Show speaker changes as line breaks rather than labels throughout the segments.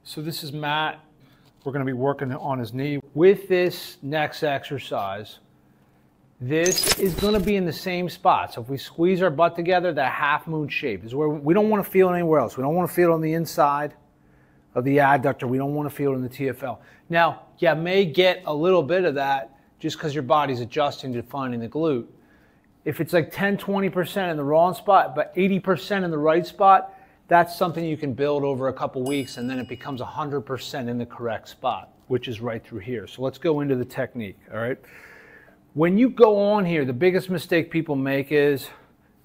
So this is Matt. We're going to be working on his knee. With this next exercise, this is going to be in the same spot. So if we squeeze our butt together, that half moon shape is where we don't want to feel it anywhere else. We don't want to feel it on the inside of the adductor. We don't want to feel it in the TFL. Now, you may get a little bit of that just because your body's adjusting to finding the glute. If it's like 10, 20% in the wrong spot, but 80% in the right spot, that's something you can build over a couple weeks, and then it becomes 100% in the correct spot, which is right through here. So let's go into the technique, all right? When you go on here, the biggest mistake people make is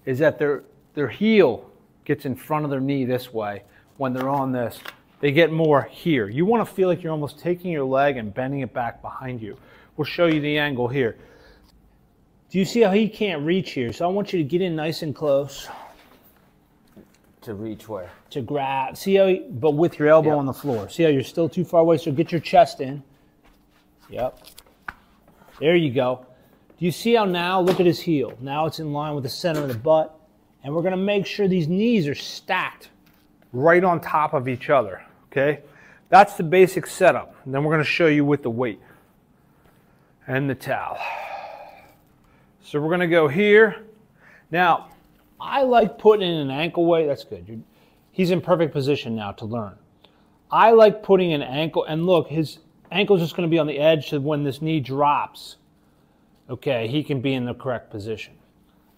that their heel gets in front of their knee this way when they're on this. They get more here. You want to feel like you're almost taking your leg and bending it back behind you. We'll show you the angle here. Do you see how he can't reach here? So I want you to get in nice and close.
To reach where?
To grab. See how he, but with your elbow on the floor. See how you're still too far away? So get your chest in. Yep. There you go. Do you see how now, look at his heel. Now it's in line with the center of the butt. And we're going to make sure these knees are stacked right on top of each other. Okay? That's the basic setup. And then we're going to show you with the weight and the towel. So we're going to go here. Now, I like putting in an ankle weight. That's good. He's in perfect position now to learn. I like putting an ankle, and look, his ankle's just going to be on the edge so when this knee drops, okay, he can be in the correct position.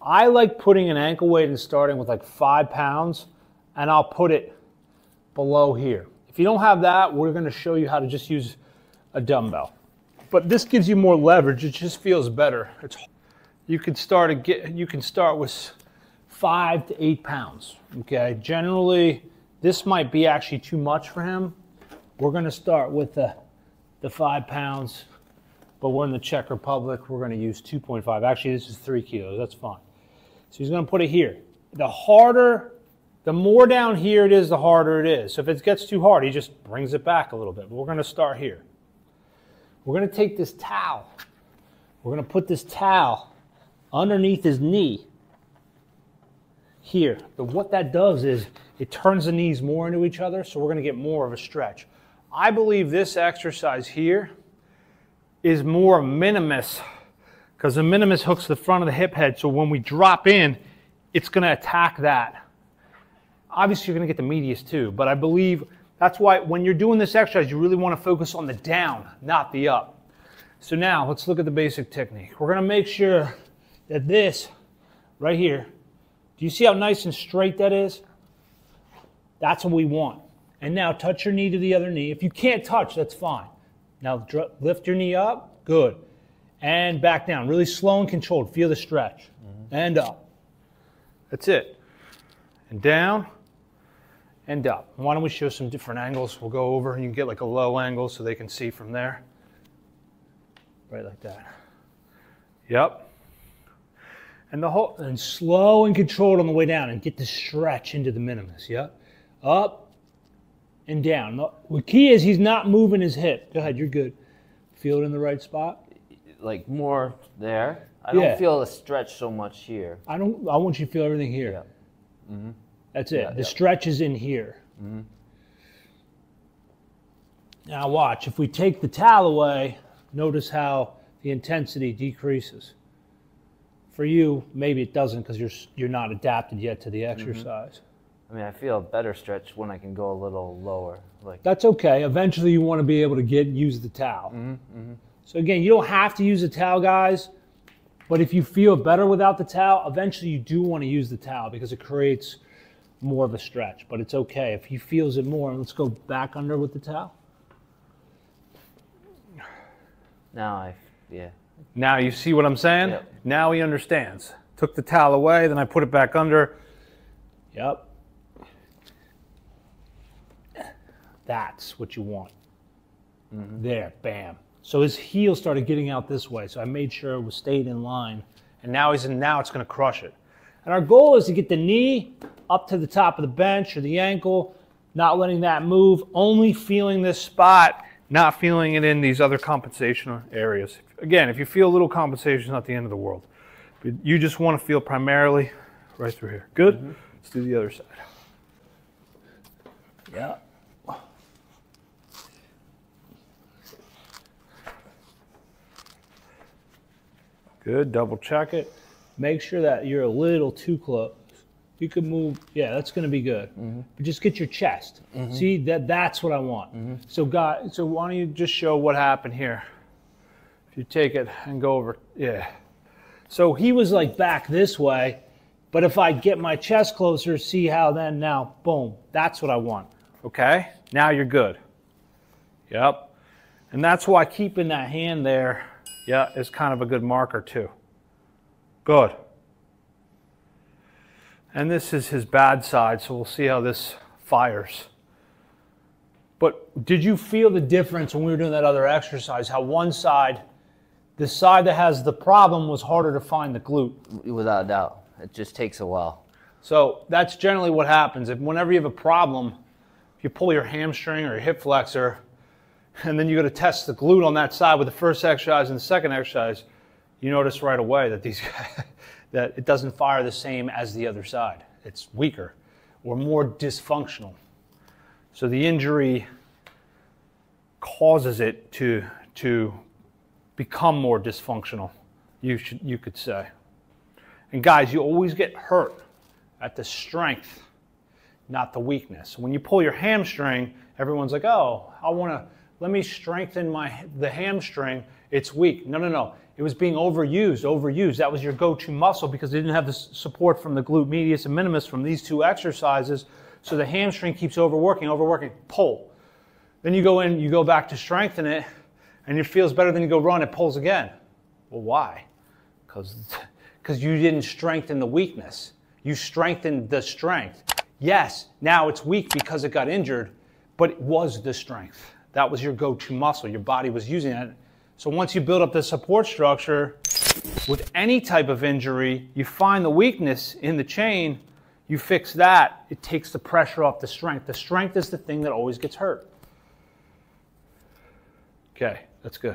I like putting an ankle weight and starting with like 5 pounds, and I'll put it below here. If you don't have that, we're going to show you how to just use a dumbbell. But this gives you more leverage. It just feels better. You can start with 5 to 8 pounds, okay? Generally, this might be actually too much for him. We're gonna start with the 5 pounds, but we're in the Czech Republic, we're gonna use 2.5. Actually, this is 3 kilos, that's fine. So he's gonna put it here. The more down here it is, the harder it is. So if it gets too hard, he just brings it back a little bit. But we're gonna start here. We're gonna take this towel. We're gonna put this towel underneath his knee. Here, but what that does is it turns the knees more into each other, so we're going to get more of a stretch. I believe this exercise here is more minimus, because the minimus hooks the front of the hip head, so when we drop in, it's going to attack that. Obviously, you're going to get the medius too, but I believe that's why when you're doing this exercise, you really want to focus on the down, not the up. So now, let's look at the basic technique. We're going to make sure that this right here, do you see how nice and straight that is? That's what we want. And now touch your knee to the other knee. If you can't touch, that's fine. Now lift your knee up. Good. And back down. Really slow and controlled. Feel the stretch. And up. That's it. And down and up. Why don't we show some different angles? We'll go over and you can get like a low angle so they can see from there. Right like that. Yep. And slow and controlled on the way down and get the stretch into the minimus, yeah? Up and down. The key is he's not moving his hip. Go ahead, you're good. Feel it in the right spot?
Like more there. I don't feel a stretch so much here.
I want you to feel everything here.
Yeah.
That's it. The stretch is in here. Now watch, if we take the towel away, notice how the intensity decreases. For you, maybe it doesn't because you're not adapted yet to the exercise.
I mean, I feel a better stretch when I can go a little lower.
That's okay. Eventually, you want to be able to use the towel. So again, you don't have to use the towel, guys. But if you feel better without the towel, eventually you do want to use the towel because it creates more of a stretch. But it's okay if he feels it more. Let's go back under with the towel. Now you see what I'm saying?
Yep.
Now he understands. Took the towel away, then I put it back under. Yep. That's what you want. There, bam. So his heel started getting out this way, so I made sure it was stayed in line. And now it's going to crush it. And our goal is to get the knee up to the top of the bench or the ankle, not letting that move, only feeling this spot, not feeling it in these other compensation areas. Again, if you feel a little compensation, it's not the end of the world. But you just want to feel primarily right through here. Good? Let's do the other side. Yeah. Good, double check it. Make sure that you're a little too close. You can move, yeah, that's gonna be good. But just get your chest. See, that's what I want. So guys, so why don't you just show what happened here? If you take it and go over, yeah. So he was like back this way, but if I get my chest closer, see how then now, boom, that's what I want, okay? Now you're good. Yep. And that's why keeping that hand there, yeah, is kind of a good marker too. Good. And this is his bad side, so we'll see how this fires. But did you feel the difference when we were doing that other exercise, how one side, the side that has the problem was harder to find the glute?
Without a doubt. It just takes a while.
So that's generally what happens. Whenever you have a problem, if you pull your hamstring or your hip flexor, and then you go to test the glute on that side with the first exercise and the second exercise, you notice right away that that it doesn't fire the same as the other side. It's weaker or more dysfunctional. So the injury causes it to become more dysfunctional, you could say. And guys, you always get hurt at the strength, not the weakness. When you pull your hamstring, everyone's like, oh, let me strengthen the hamstring, it's weak. No, no, no. It was being overused. That was your go-to muscle because it didn't have the support from the glute medius and minimus from these two exercises. So the hamstring keeps overworking, pull. Then you go in, you go back to strengthen it, and it feels better, then you go run, it pulls again. Well, why? Because you didn't strengthen the weakness. You strengthened the strength. Yes, now it's weak because it got injured, but it was the strength. That was your go-to muscle. Your body was using it. So once you build up the support structure, with any type of injury, you find the weakness in the chain, you fix that, it takes the pressure off the strength. The strength is the thing that always gets hurt. Okay, that's good.